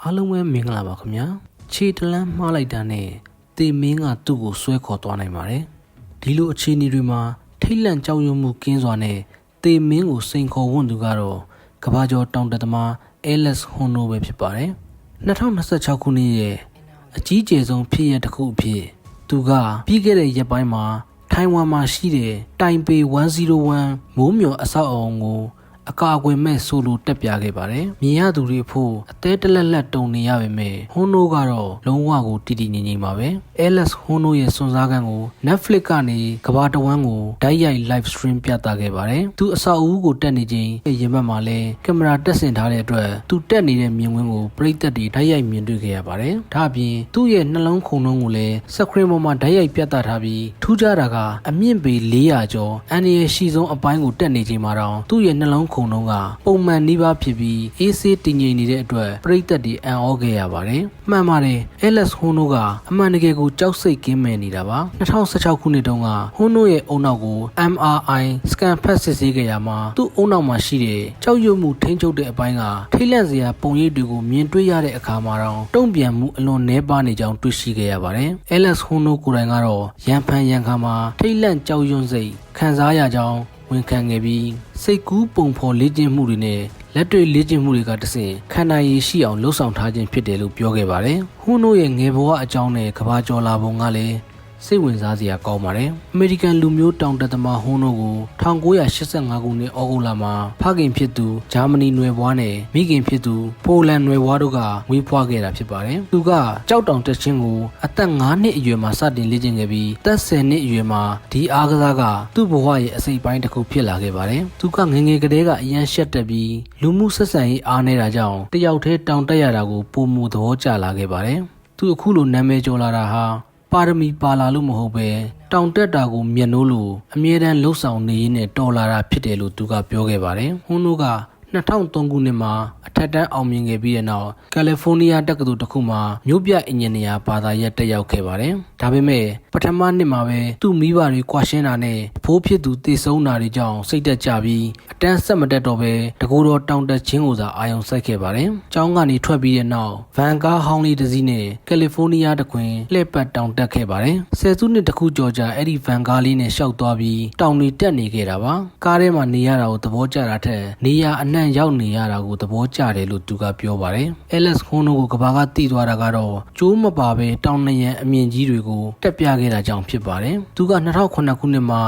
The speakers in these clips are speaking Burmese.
အားလုံးပဲမင်္ဂလာပါခင်ဗျာခြေတလန်းမှားလိုက်တာနဲ့တေမင်းကသူ့ကိုဆွဲခေါ်သွားနိုင်ပါတယ်ဒီလိုအခြေအနေတွေမှာထိတ်လန့်ကြောက်ရွံ့မှုကင်းစွာနဲ့တေမင်းကိုစိန်ခေါ်ဝန်းသူကတော့ကမ္ဘာကျော်တောင်တက်သမားအဲလက်စ်ဟွန်နိုပဲဖြစ်ပါတယ်2026ခုနှစ်ရဲ့အကြီးကျယ်ဆုံးဖြစ်ရပ်တစ်ခုအဖြစ်သူကပြီးခဲ့တဲ့ရက်ပိုင်းမှာထိုင်ဝမ်မှာရှိတဲ့တိုင်ပေ101မိုးမျှော်အဆောက်အအုံကိုအကာအကွယ်မဲ့ဆိုလိုတက်ပြခဲ့ပါတယ်။မြင်ရသူတွေဖို့အသေးတလက်လက်တုံနေရပေမဲ့ဟွန်နိုကတော့လုံးဝကိုတည်တည်ငြိမ်ငြိမ်ပါပဲ။ Alex ဟွန်နိုရဲ့စွန့်စားခန်းကို Netflix ကနေကမ္ဘာတဝန်းကိုဓာတ်ရိုက် live stream ပြသခဲ့ပါတယ်။သူအဆောက်အဦကိုတက်နေချိန်ရင်ဘတ်မှာလည်းကင်မရာတက်ဆင်ထားတဲ့အတွက်သူတက်နေတဲ့မြင်ကွင်းကိုပရိသတ်တွေဓာတ်ရိုက်မြင်တွေ့ခဲ့ရပါတယ်။ဒါ့အပြင်သူ့ရဲ့နှလုံးခုန်နှုန်းကိုလည်း screen ပေါ်မှာဓာတ်ရိုက်ပြသထားပြီးထူးခြားတာကအမြင့်ပေ400ကျော်အန်ရရှိဆုံးအပိုင်းကိုတက်နေချိန်မှာတော့သူ့ရဲ့နှလုံးခုန်နှုန်းကပုံမှန်နှီးပါဖြစ်ပြီးအေးဆေးတည်ငြိမ်နေတဲ့အတွက်ပရိသတ်တွေအံ့ဩခဲ့ရပါတယ်။မှန်ပါတယ်။ Alex ဟွန်နိုကအမှန်တကယ်ကိုကြောက်စိတ်ကင်းမဲ့နေတာပါ။2016ခုနှစ်တုန်းကဟွန်နိုရဲ့အုံနောက်ကို MRI စကန်ဖတ်စစ်ဆေးခဲ့ရမှာသူ့အုံနောက်မှာရှိတဲ့ကြောက်ရွံ့မှုထိန်းချုပ်တဲ့အပိုင်းကထိတ်လန့်စရာပုံရိပ်တွေကိုမြင်တွေ့ရတဲ့အခါမှာတော့တုံ့ပြန်မှုအလွန်နှဲပါနေကြောင်းတွေ့ရှိခဲ့ရပါတယ်။ Alex ဟွန်နိုကိုယ်တိုင်ကတော့ရန်ဖန်ရန်ခါမှာထိတ်လန့်ကြောက်ရွံ့စိတ်ခံစားရကြောင်းဝန်ခံခဲ့ပြီးစိတ်ကူးပုံဖော်လေ့ကျင့်မှုတွေနဲ့လက်တွေ့လေ့ကျင့်မှုတွေကတဆင့်ခန္ဓာရည်ရှိအောင်လှုပ်ဆောင်ထားခြင်းဖြစ်တယ်လို့ပြောခဲ့ပါတယ်။ဟွန်နိုရဲ့ငယ်ဘဝအကြောင်းနဲ့ကဘာကျော်လာပုံကလည်းစိတ်ဝင်စားစရာကောင်းပါတယ်။အမေရိကန်လူမျိုးတောင်တက်သမားဟွန်နိုကို1985ခုနှစ်ဩဂုတ်လမှာဖခင်ဖြစ်သူဂျာမနီနွယ်ဘွားနဲ့မိခင်ဖြစ်သူပိုလန်နွယ်ဘွားတို့ကမွေးဖွားခဲ့တာဖြစ်ပါတယ်။သူကကြောက်တောင်တက်ချင်းကိုအသက်9နှစ်အရွယ်မှာစတင်လေ့ကျင့်ခဲ့ပြီးသက်10နှစ်အရွယ်မှာဒီအားကစားကသူ့ဘဝရဲ့အစိတ်ပိုင်းတစ်ခုဖြစ်လာခဲ့ပါတယ်။သူကငယ်ငယ်ကတည်းကအရန်ရှက်တက်ပြီးလူမှုဆက်ဆံရေးအားနေတာကြောင့်တယောက်တည်းတောင်တက်ရတာကိုပုံမှုသဘောကျလာခဲ့ပါတယ်။သူအခုလိုနာမည်ကျော်လာတာဟာပါရမီပါလာလို့မဟုတ်ပဲတောင်တက်တာကိုမျက်နှိုးလို့အမြဲတမ်းလှုပ်ဆောင်နေရင်းနဲ့တော်လာတာဖြစ်တယ်လို့သူကပြောခဲ့ပါတယ်။ဟွန်နိုက2003ခုနှစ်မှာအထက်တန်းအောင်မြင်ခဲ့ပြီးတဲ့နောက်ကယ်လီဖိုးနီးယားတက္ကသိုလ်တစ်ခုမှာမြို့ပြအင်ဂျင်နီယာဘာသာရပ်တက်ရောက်ခဲ့ပါတယ်။ဒါပေမဲ့ပထမနှစ်မှာပဲသူ့မိဘတွေကွာရှင်းတာနဲ့ဖိုးဖြစ်သူတည်ဆုံတာတွေကြောင့်စိတ်တက်ကြပြီးအတန်းဆက်မတက်တော့ပဲတကူတော်တောင်တက်ချင်းကိုသာအာရုံစိုက်ခဲ့ပါတယ်။ကျောင်းကနေထွက်ပြီးတဲ့နောက်ဗန်ကားဟောင်းလေးတစ်စီးနဲ့ကယ်လီဖိုးနီးယားတခွင်လှည့်ပတ်တောင်တက်ခဲ့ပါတယ်။ဆယ်စုနှစ်တစ်ခုကျော်ကြာအဲ့ဒီဗန်ကားလေးနဲ့ရှောက်သွားပြီးတောင်တွေတက်နေခဲ့တာပါ။ကားထဲမှာနေရတာကိုသဘောကျတာထက်နေရအနှံ့ရောက်နေရတာကိုသဘောကျတယ်လို့သူကပြောပါတယ်။ Alex ဟွန်နိုကိုကဘာကတိသွားတာကတော့ကျိုးမပါပဲတောင်နရံအမြင့်ကြီးတွေကိုတက်ပြခဲ့တာကြောင့်ဖြစ်ပါတယ်။သူက2009ခုနှစ်မှာ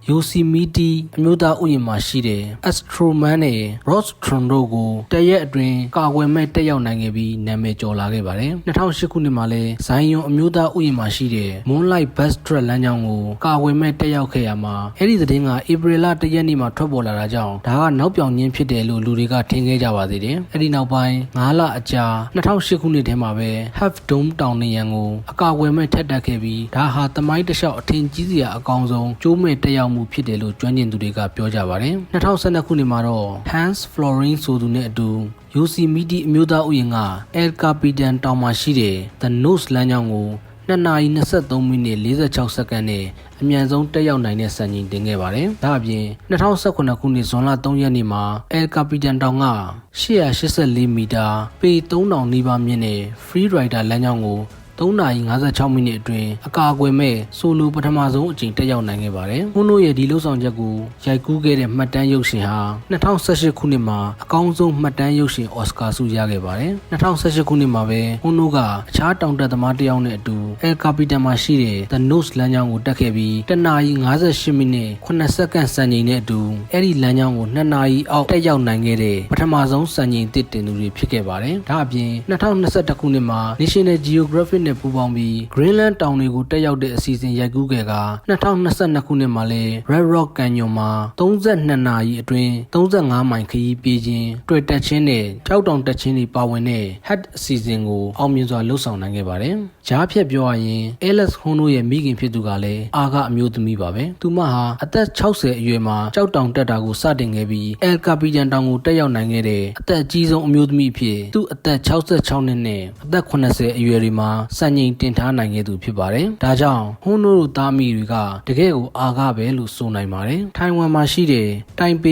Yosemite အမျိုးသားဥယျာဉ်မှာရှိတဲ့ Astroman နဲ့ Rostron တို့ကိုတရက်အတွင်းကာကွယ်မဲ့တက်ရောက်နိုင်ခဲ့ပြီးနာမည်ကျော်လာခဲ့ပါတယ်။2008ခုနှစ်မှာလည်းဇိုင်ယွန်အမျိုးသားဥယျာဉ်မှာရှိတဲ့ Moonlight Bus Track လမ်းကြောင်းကိုကာကွယ်မဲ့တက်ရောက်ခဲ့ရမှာအဲ့ဒီသတင်းကဧပြီလ1ရက်နေ့မှာထွက်ပေါ်လာတာကြောင့်ဒါကနောက်ပြောင်ခြင်းဖြစ်တယ်လို့လူတွေကထင်ခဲ့ကြပါသေးတယ်။အဲ့ဒီနောက်ပိုင်း9လအကြာ2008ခုနှစ်ထဲမှာပဲ Half Dome တောင်နရံကိုအကာအကွယ်မဲ့ထက်တက်ခဲ့ပြီးဒါဟာသမိုင်းတစ်လျှောက်အထင်ကြီးစရာအကောင်းဆုံးကျိုးမဲ့တက်ရောက်မှုဖြစ်တယ်လို့ကျွမ်းကျင်သူတွေကပြောကြပါတယ်။2012ခုနှစ်မှာတော့ Hans Florin ဆိုသူနဲ့အတူ Yosemite အမျိုးသားဥယျာဉ်က El Capitan တောင်မှာရှိတဲ့ The Nose လမ်းကြောင်းကို2နာရီ23မိနစ်46စက္ကန့်နဲ့အမြန်ဆုံးတက်ရောက်နိုင်တဲ့စံချိန်တင်ခဲ့ပါတယ်။ဒါအပြင်2019ခုနှစ်ဇွန်လ3ရက်နေ့မှာ El Capitan တောင်က884မီတာပေ3000နီးပါးမြင့်တဲ့ Free Rider လမ်းကြောင်းကို3နာရီ56မိနစ်အတွင်းအကာအကွယ်မဲ့ဆိုလိုပထမဆုံးအကြိမ်တက်ရောက်နိုင်ခဲ့ပါတယ်။ဟွန်နိုရဲ့ဒီလှုပ်ဆောင်ချက်ကိုရိုက်ကူးခဲ့တဲ့မှတ်တမ်းရုပ်ရှင်ဟာ2018ခုနှစ်မှာအကောင်းဆုံးမှတ်တမ်းရုပ်ရှင်အော်စကာဆုရခဲ့ပါတယ်။2018ခုနှစ်မှာပဲဟွန်နိုကအခြားတောင်တက်သမားတစ်ယောက်နဲ့အတူ El Capitan မှာရှိတဲ့ The Nose လမ်းကြောင်းကိုတက်ခဲ့ပြီး1နာရီ58မိနစ်9စက္ကန့်စံချိန်နဲ့အတူအဲ့ဒီလမ်းကြောင်းကို2နာရီအောက်တက်ရောက်နိုင်ခဲ့တဲ့ပထမဆုံးစံချိန်တစ်တင်သူတွေဖြစ်ခဲ့ပါတယ်။ဒါအပြင်2021ခုနှစ်မှာ National Geographicနဲ့ပူးပေါင်းပြီး Greenland တောင်တွေကိုတက်ရောက်တဲ့အစီအစဉ်ရိုက်ကူးခဲ့က2022ခုနှစ်မှာလည်း Red Rock Canyon မှာ32နာရီအတွင်း35မိုင်ခရီးပြေးခြင်းတွေ့တက်ခြင်းနဲ့ကြောက်တောင်တက်ခြင်းတွေပါဝင်တဲ့ HAT အစီအစဉ်ကိုအောင်မြင်စွာလှုပ်ဆောင်နိုင်ခဲ့ပါတယ်။ကြားဖြတ်ပြောရရင် Alex ဟွန်နိုရဲ့မိခင်ဖြစ်သူကလည်းအာကအမျိုးသမီးပါပဲ။သူမဟာအသက်60အရွယ်မှာကြောက်တောင်တက်တာကိုစတင်ခဲ့ပြီး El Capitan တောင်ကိုတက်ရောက်နိုင်ခဲ့တဲ့အသက်အကြီးဆုံးအမျိုးသမီးဖြစ်သူ့အသက်66နှစ်နဲ့အသက်80အရွယ်တွေမှာ စံချိန်တင်ထားနိုင်ခဲ့သူဖြစ်ပါတယ်ဒါကြောင့်ဟွန်းနိုတို့သားမိတွေကတကယ်ကိုအားကားပဲလို့ဆိုနိုင်ပါတယ်ထိုင်ဝမ်မှာရှိတဲ့တိုင်ပေ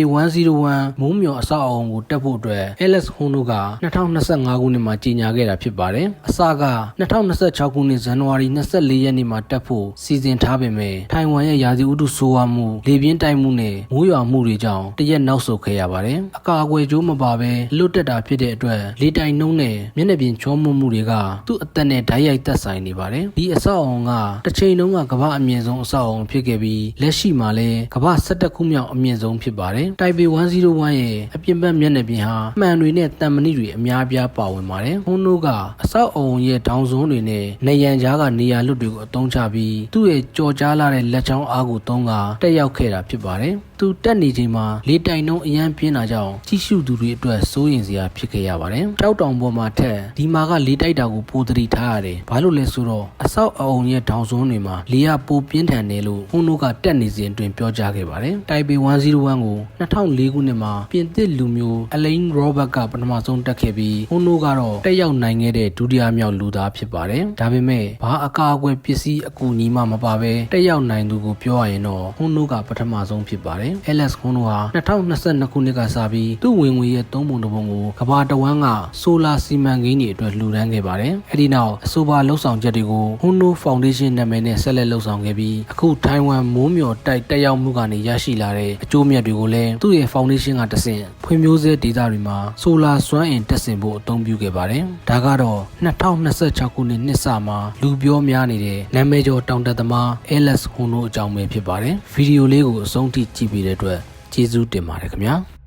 101မိုးမျှော်အဆောက်အအုံကိုတက်ဖို့အတွက် Alex ဟွန်းနိုက2025ခုနှစ်မှာကြေညာခဲ့တာဖြစ်ပါတယ်အစက2026ခုနှစ်ဇန်နဝါရီ24ရက်နေ့မှာတက်ဖို့စီစဉ်ထားပေမဲ့ထိုင်ဝမ်ရဲ့ရာသီဥတုဆိုးဝါးမှုလေပြင်းတိုက်မှုနဲ့မိုးရွာမှုတွေကြောင့်တရက်နောက်ဆုတ်ခဲ့ရပါတယ်အကာအကွယ်ကြိုးမပါဘဲလွတ်တက်တာဖြစ်တဲ့အတွက်လေတိုက်နှုံးနဲ့မျက်နှာပြင်ချောမှုမှုတွေကသူ့အသက်နဲ့ဓာတ်ရိုက်သက်ဆိုင်နေပါတယ်ဒီအဆောက်အအုံကတစ်ချိန်လုံးကကမ္ဘာအမြင့်ဆုံးအဆောက်အအုံဖြစ်ခဲ့ပြီးလက်ရှိမှာလည်းကမ္ဘာ17ခုမြောက်အမြင့်ဆုံးဖြစ်ပါတယ်တိုင်ပေ101ရဲ့အပြင်ဘက်မျက်နှာပြင်ဟာမှန်တွေနဲ့တံမဏိတွေအများပြားပါဝင်ပါတယ်ဟွန်းနိုကအဆောက်အအုံရဲ့ဒေါင်စွန်းတွေနဲ့နေရန်ကြားကနေရာလွတ်တွေကိုအသုံးချပြီးသူ့ရဲ့ကြော်ကြားလာတဲ့လက်ချောင်းအားကိုသုံးကတက်ရောက်ခဲ့တာဖြစ်ပါတယ်သူတက်နေချိန်မှာလေတိုင်နှုံးအရန်ပြင်းတာကြောင့်ကြီးစုသူတွေအတွက်စိုးရင်စရာဖြစ်ခဲ့ရပါတယ်။တောက်တောင်ပေါ်မှာထက်ဒီမှာကလေတိုက်တာကိုပိုသတိထားရတယ်။ဘာလို့လဲဆိုတော့အဆောက်အအုံရဲ့ဒေါင်စွန်းတွေမှာလေကပိုပြင်းထန်တယ်လို့ဟွန်းနိုကတက်နေစဉ်အတွင်းပြောကြားခဲ့ပါတယ်။တိုင်ပေ101ကို2004ခုနှစ်မှာပြင်သစ်လူမျိုးအလိန်ရောဘတ်ကပထမဆုံးတက်ခဲ့ပြီးဟွန်းနိုကတော့တက်ရောက်နိုင်ခဲ့တဲ့ဒုတိယမြောက်လူသားဖြစ်ပါတယ်။ဒါပေမဲ့ဘာအကာအကွယ်ပစ္စည်းအကူအညီမှမပါဘဲတက်ရောက်နိုင်သူကိုပြောရရင်တော့ဟွန်းနိုကပထမဆုံးဖြစ်ပါတယ်။ Alex ဟွန်းနိုဟာ2022ခုနှစ်ကစပြီးသူ့ဝင်ငွေရဲ့3ပုံတစ်ပုံကိုကမ္ဘာတဝန်းကဆိုလာစီမံကိန်းတွေအတွက်လှူဒန်းခဲ့ပါတယ်။အဲဒီနောက်အဆိုပါလှုပ်ဆောင်ချက်တွေကိုဟွန်းနိုဖောင်ဒေးရှင်းနာမည်နဲ့ဆက်လက်လှုပ်ဆောင်ခဲ့ပြီးအခုထိုင်ဝမ်မိုးမျှော်တိုက်တက်ရောက်မှုကနေရရှိလာတဲ့အကျိုးမြတ်တွေကိုလည်းသူ့ရဲ့ဖောင်ဒေးရှင်းကတဆင့်ဖွံ့ဖြိုးဆဲဒေသတွေမှာဆိုလာစွမ်းအင်တက်ဆင်ဖို့အသုံးပြုခဲ့ပါတယ်။ဒါကတော့2026ခုနှစ်နှစ်စမှာလူပြောများနေတဲ့နာမည်ကျော်တောင်တက်သမား Alex ဟွန်းနိုအကြောင်းပဲဖြစ်ပါတယ်။ဗီဒီယိုလေးကိုအဆုံးထိကြည့်ပေးတဲ့အတွက်ကျေးဇူးတင်ပါတယ်ခင်ဗျာ။